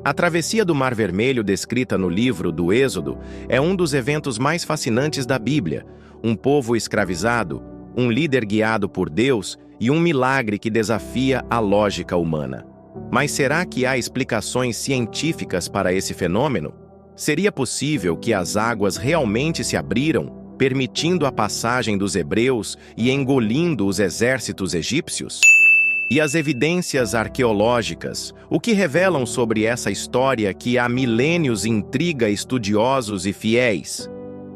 A travessia do Mar Vermelho descrita no livro do Êxodo é um dos eventos mais fascinantes da Bíblia. Um povo escravizado, um líder guiado por Deus e um milagre que desafia a lógica humana. Mas será que há explicações científicas para esse fenômeno? Seria possível que as águas realmente se abriram, permitindo a passagem dos hebreus e engolindo os exércitos egípcios? E as evidências arqueológicas, o que revelam sobre essa história que há milênios intriga estudiosos e fiéis?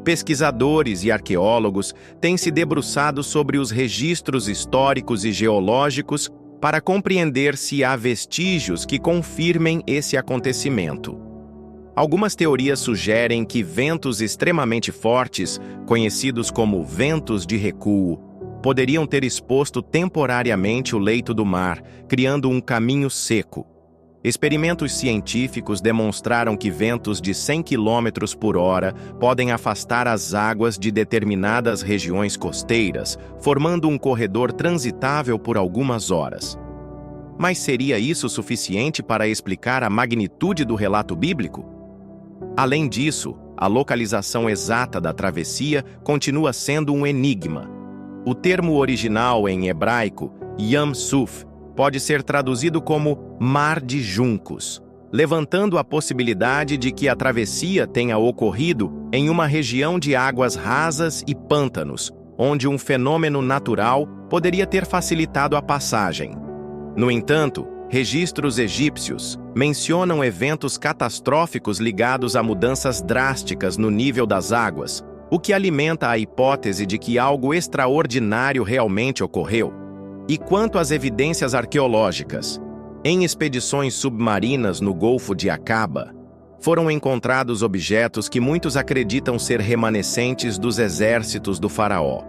Pesquisadores e arqueólogos têm se debruçado sobre os registros históricos e geológicos para compreender se há vestígios que confirmem esse acontecimento. Algumas teorias sugerem que ventos extremamente fortes, conhecidos como ventos de recuo, poderiam ter exposto temporariamente o leito do mar, criando um caminho seco. Experimentos científicos demonstraram que ventos de 100 km por hora podem afastar as águas de determinadas regiões costeiras, formando um corredor transitável por algumas horas. Mas seria isso suficiente para explicar a magnitude do relato bíblico? Além disso, a localização exata da travessia continua sendo um enigma. O termo original em hebraico, Yam Suf, pode ser traduzido como Mar de Juncos, levantando a possibilidade de que a travessia tenha ocorrido em uma região de águas rasas e pântanos, onde um fenômeno natural poderia ter facilitado a passagem. No entanto, registros egípcios mencionam eventos catastróficos ligados a mudanças drásticas no nível das águas, o que alimenta a hipótese de que algo extraordinário realmente ocorreu. E quanto às evidências arqueológicas, em expedições submarinas no Golfo de Aqaba, foram encontrados objetos que muitos acreditam ser remanescentes dos exércitos do faraó.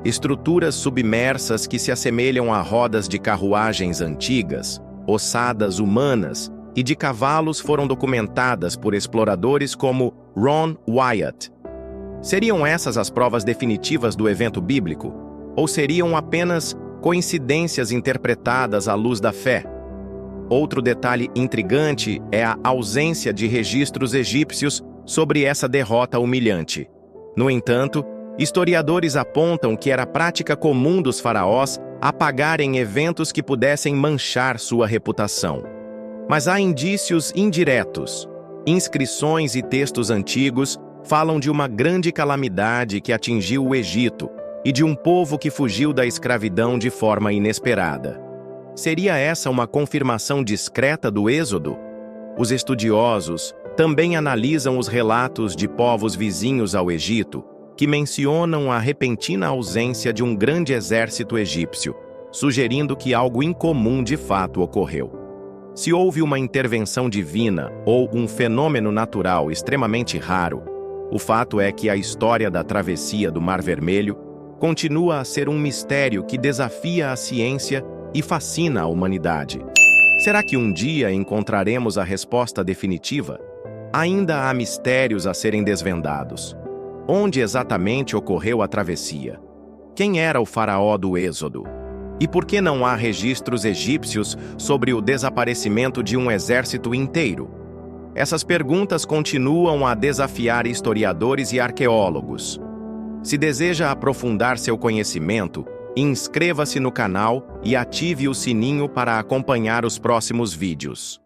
Estruturas submersas que se assemelham a rodas de carruagens antigas, ossadas humanas e de cavalos foram documentadas por exploradores como Ron Wyatt. Seriam essas as provas definitivas do evento bíblico? Ou seriam apenas coincidências interpretadas à luz da fé? Outro detalhe intrigante é a ausência de registros egípcios sobre essa derrota humilhante. No entanto, historiadores apontam que era prática comum dos faraós apagarem eventos que pudessem manchar sua reputação. Mas há indícios indiretos. Inscrições e textos antigos falam de uma grande calamidade que atingiu o Egito e de um povo que fugiu da escravidão de forma inesperada. Seria essa uma confirmação discreta do Êxodo? Os estudiosos também analisam os relatos de povos vizinhos ao Egito, que mencionam a repentina ausência de um grande exército egípcio, sugerindo que algo incomum de fato ocorreu. Se houve uma intervenção divina ou um fenômeno natural extremamente raro, o fato é que a história da travessia do Mar Vermelho continua a ser um mistério que desafia a ciência e fascina a humanidade. Será que um dia encontraremos a resposta definitiva? Ainda há mistérios a serem desvendados. Onde exatamente ocorreu a travessia? Quem era o faraó do Êxodo? E por que não há registros egípcios sobre o desaparecimento de um exército inteiro? Essas perguntas continuam a desafiar historiadores e arqueólogos. Se deseja aprofundar seu conhecimento, inscreva-se no canal e ative o sininho para acompanhar os próximos vídeos.